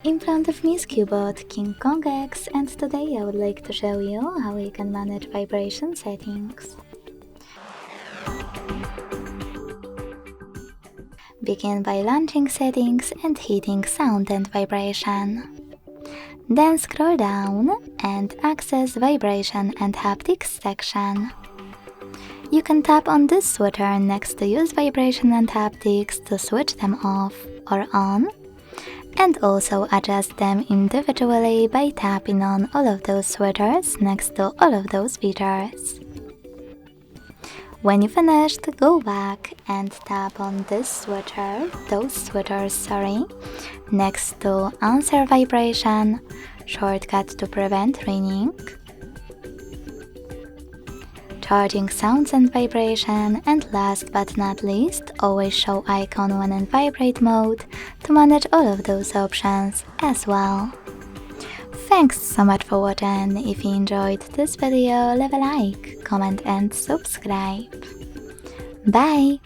In front of me is CUBOT King Kong X, and today I would like to show you how you can manage vibration settings. Begin by launching settings and hitting sound and vibration. Then scroll down and access vibration and haptics section. You can tap on this switcher next to use vibration and haptics to switch them off or on, and also adjust them individually by tapping on all of those switchers next to all of those features. When you finished, go back and tap on those switchers, next to answer vibration, shortcut to prevent ringing, charging sounds and vibration, and last but not least, always show icon when in vibrate mode to manage all of those options as well. Thanks so much for watching. If you enjoyed this video, leave a like, comment and subscribe. Bye!